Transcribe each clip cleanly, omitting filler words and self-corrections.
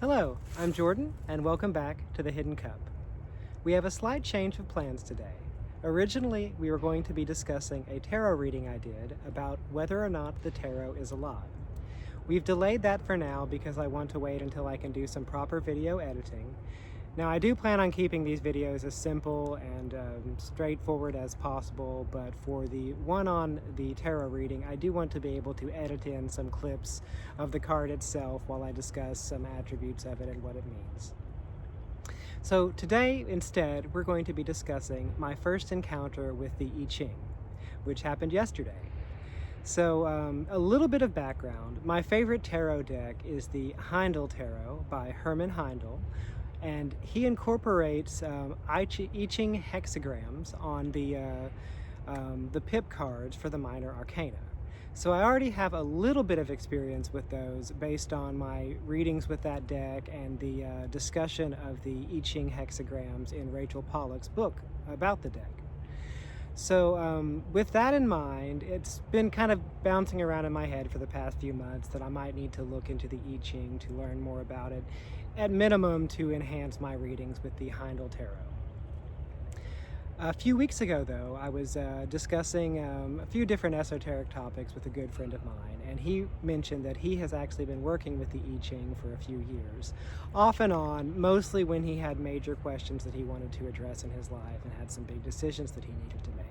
Hello, I'm Jordan, and welcome back to The Hidden Cup. We have a slight change of plans today. Originally, we were going to be discussing a tarot reading I did about whether or not the tarot is alive. We've delayed that for now because I want to wait until I can do some proper video editing. Now, I do plan on keeping these videos as simple and straightforward as possible, but for the one on the tarot reading, I do want to be able to edit in some clips of the card itself while I discuss some attributes of it and what it means. So today, instead, we're going to be discussing my first encounter with the I Ching, which happened yesterday. So a little bit of background. My favorite tarot deck is the Heindel Tarot by Herman Heindel, and he incorporates I Ching hexagrams on the pip cards for the minor arcana. So I already have a little bit of experience with those based on my readings with that deck and the discussion of the I Ching hexagrams in Rachel Pollack's book about the deck. So with that in mind, it's been kind of bouncing around in my head for the past few months that I might need to look into the I Ching to learn more about it, at minimum to enhance my readings with the Heindel Tarot. A few weeks ago, though, I was discussing a few different esoteric topics with a good friend of mine, and he mentioned that he has actually been working with the I Ching for a few years, off and on, mostly when he had major questions that he wanted to address in his life and had some big decisions that he needed to make.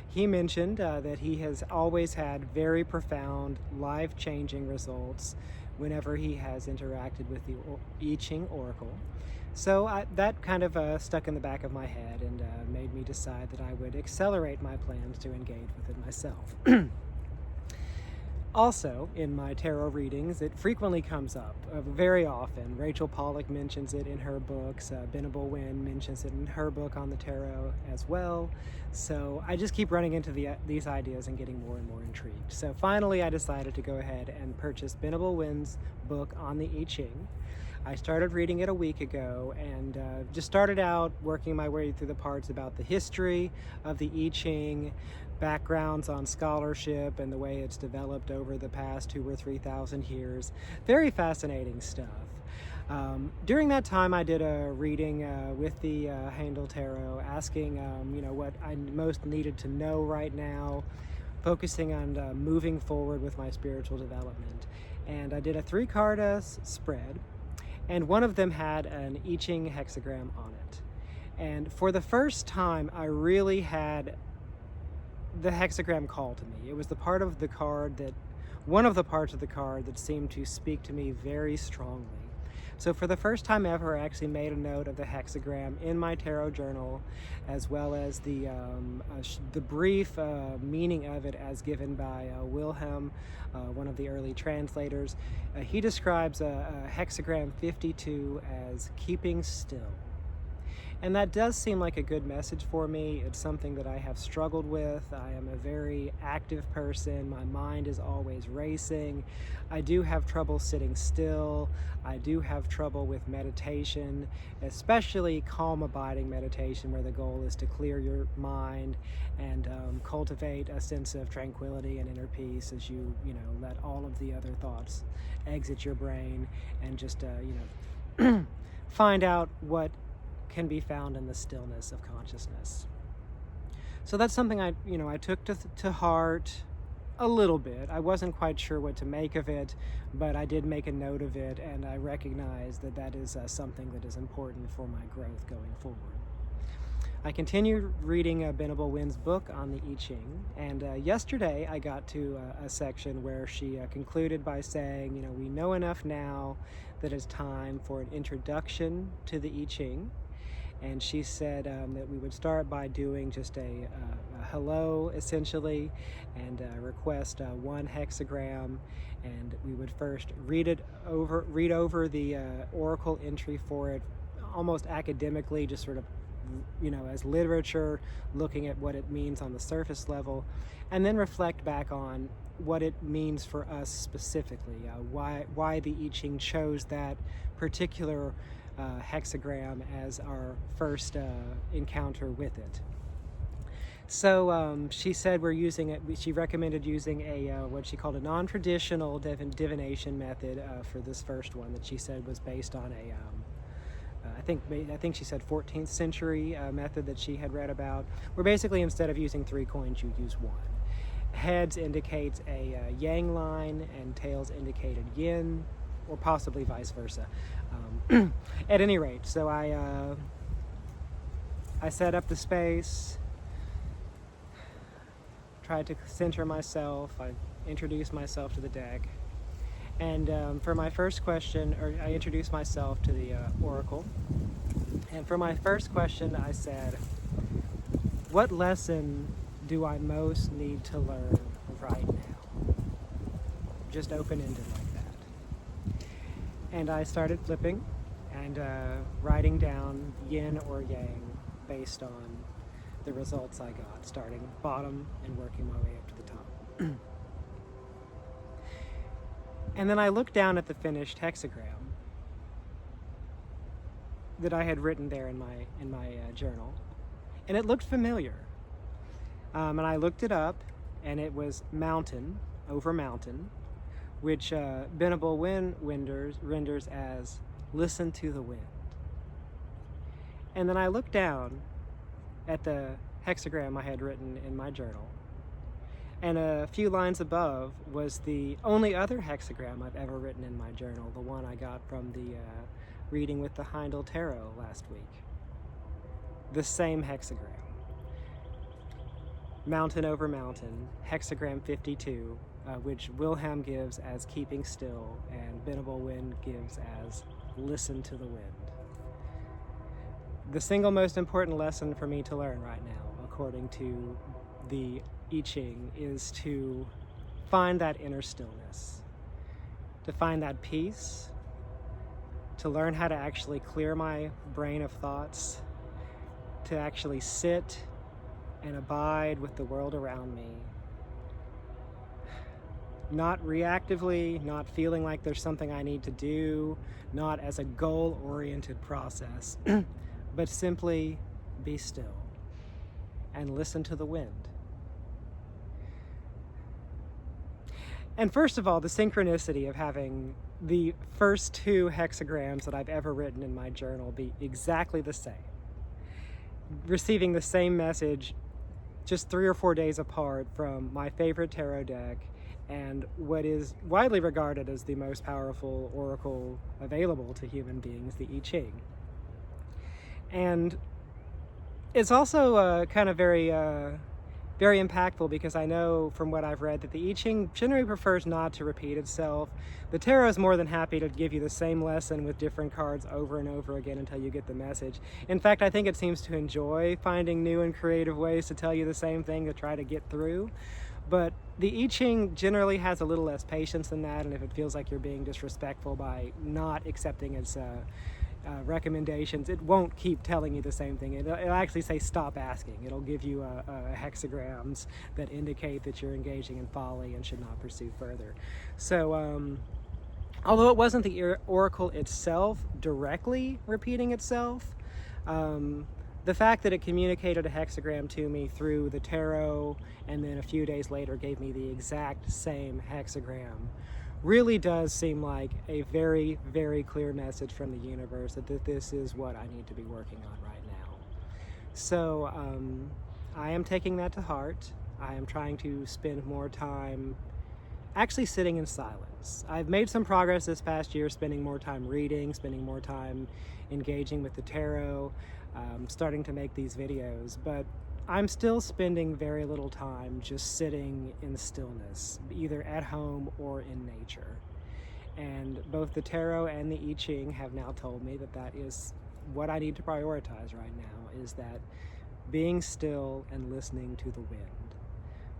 He mentioned that he has always had very profound, life-changing results whenever he has interacted with the I Ching Oracle. So that kind of stuck in the back of my head and made me decide that I would accelerate my plans to engage with it myself. Also, in my tarot readings, it frequently comes up, very often. Rachel Pollack mentions it in her books, Benable Wynn mentions it in her book on the tarot as well. So I just keep running into these ideas and getting more and more intrigued. So finally I decided to go ahead and purchase Benable Wynn's book on the I Ching. I started reading it a week ago and just started out working my way through the parts about the history of the I Ching, backgrounds on scholarship and the way it's developed over the past 2,000 or 3,000 years. Very fascinating stuff. During that time I did a reading with the Heindel Tarot, asking what I most needed to know right now, focusing on moving forward with my spiritual development. And I did a 3-card spread, and one of them had an I Ching hexagram on it. And for the first time, I really had the hexagram call to me. It was the part of the card one of the parts of the card that seemed to speak to me very strongly. So for the first time ever, I actually made a note of the hexagram in my tarot journal, as well as the brief meaning of it as given by Wilhelm, one of the early translators. He describes a hexagram 52 as keeping still. And that does seem like a good message for me. It's something that I have struggled with. I am a very active person. My mind is always racing. I do have trouble sitting still. I do have trouble with meditation, especially calm abiding meditation, where the goal is to clear your mind and cultivate a sense of tranquility and inner peace as you let all of the other thoughts exit your brain and just find out what can be found in the stillness of consciousness. So that's something I took to heart a little bit. I wasn't quite sure what to make of it, but I did make a note of it, and I recognize that that is something that is important for my growth going forward. I continued reading Benable Wynn's book on the I Ching, and yesterday I got to a section where she concluded by saying, we know enough now that it's time for an introduction to the I Ching. And she said that we would start by doing just a hello, essentially, and request one hexagram, and we would first read over the oracle entry for it, almost academically, just sort of as literature, looking at what it means on the surface level, and then reflect back on what it means for us specifically, why the I Ching chose that particular hexagram as our first encounter with it. So she said she recommended using what she called a non-traditional divination method for this first one that she said was based on I think she said 14th century method that she had read about, where basically instead of using 3 coins, you use 1. Heads indicates a yang line and tails indicated yin, or possibly vice versa. At any rate, so I set up the space, tried to center myself, I introduced myself to the deck, and for my first question, I introduced myself to the oracle, and for my first question I said, what lesson do I most need to learn right now? Just open-ended like that. And I started flipping and writing down yin or yang based on the results I got, starting bottom and working my way up to the top. And then I looked down at the finished hexagram that I had written there in my journal, and it looked familiar. And I looked it up, and it was mountain over mountain, which Venable Wind renders as listen to the wind. And then I looked down at the hexagram I had written in my journal, and a few lines above was the only other hexagram I've ever written in my journal, the one I got from the reading with the Heindel Tarot last week. The same hexagram. Mountain over mountain, hexagram 52, which Wilhelm gives as keeping still, and Venable Wind gives as listen to the wind. The single most important lesson for me to learn right now, according to the I Ching, is to find that inner stillness, to find that peace, to learn how to actually clear my brain of thoughts, to actually sit and abide with the world around me. Not reactively, not feeling like there's something I need to do, not as a goal-oriented process, but simply be still and listen to the wind. And first of all, the synchronicity of having the first 2 hexagrams that I've ever written in my journal be exactly the same. Receiving the same message just 3 or 4 days apart from my favorite tarot deck and what is widely regarded as the most powerful oracle available to human beings, the I Ching. And it's also kind of very impactful, because I know from what I've read that the I Ching generally prefers not to repeat itself. The tarot is more than happy to give you the same lesson with different cards over and over again until you get the message. In fact, I think it seems to enjoy finding new and creative ways to tell you the same thing to try to get through. But the I Ching generally has a little less patience than that, and if it feels like you're being disrespectful by not accepting its recommendations, it won't keep telling you the same thing. It'll actually say stop asking. It'll give you hexagrams that indicate that you're engaging in folly and should not pursue further. So although it wasn't the oracle itself directly repeating itself, the fact that it communicated a hexagram to me through the tarot and then a few days later gave me the exact same hexagram really does seem like a very, very clear message from the universe that this is what I need to be working on right now. So I am taking that to heart. I am trying to spend more time actually sitting in silence. I've made some progress this past year, spending more time reading, spending more time engaging with the tarot, starting to make these videos, but I'm still spending very little time just sitting in stillness, either at home or in nature. And both the tarot and the I Ching have now told me that is what I need to prioritize right now, is that being still and listening to the wind.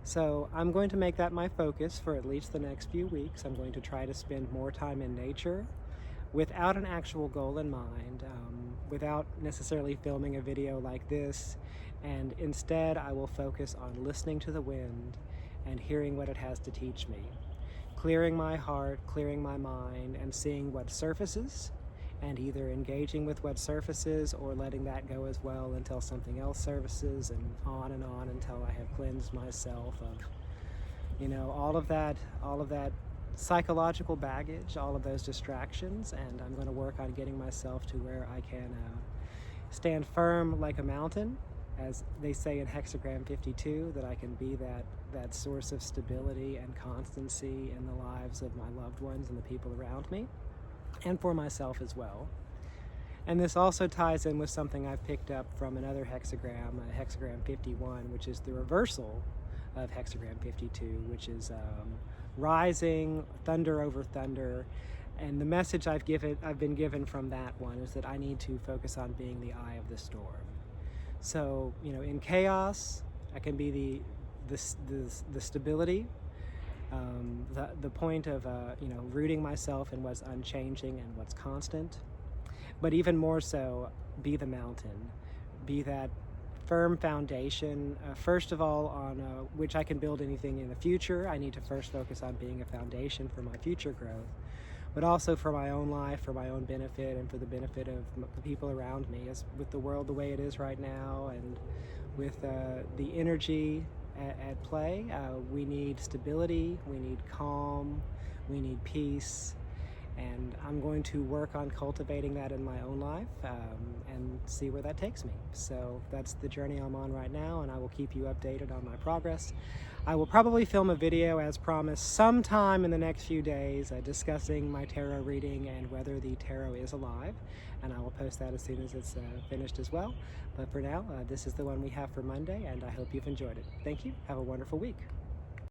So I'm going to make that my focus for at least the next few weeks. I'm going to try to spend more time in nature without an actual goal in mind, without necessarily filming a video like this. And instead, I will focus on listening to the wind and hearing what it has to teach me, clearing my heart, clearing my mind, and seeing what surfaces, and either engaging with what surfaces or letting that go as well until something else surfaces, and on until I have cleansed myself of, all of that psychological baggage, all of those distractions. And I'm going to work on getting myself to where I can stand firm like a mountain, as they say in hexagram 52, that I can be that source of stability and constancy in the lives of my loved ones and the people around me, and for myself as well. And this also ties in with something I've picked up from another hexagram, hexagram 51, which is the reversal of hexagram 52, which is rising, thunder over thunder. And the message I've been given from that one is that I need to focus on being the eye of the storm. So, in chaos, I can be the stability, the point of rooting myself in what's unchanging and what's constant. But even more so, be the mountain, be that firm foundation, first of all, on which I can build anything in the future. I need to first focus on being a foundation for my future growth, but also for my own life, for my own benefit, and for the benefit of the people around me. As with the world the way it is right now, and with the energy at play, we need stability, we need calm, we need peace. And I'm going to work on cultivating that in my own life, and see where that takes me. So that's the journey I'm on right now, and I will keep you updated on my progress. I will probably film a video, as promised, sometime in the next few days, discussing my tarot reading and whether the tarot is alive, and I will post that as soon as it's finished as well. But for now, this is the one we have for Monday, and I hope you've enjoyed it. Thank you. Have a wonderful week.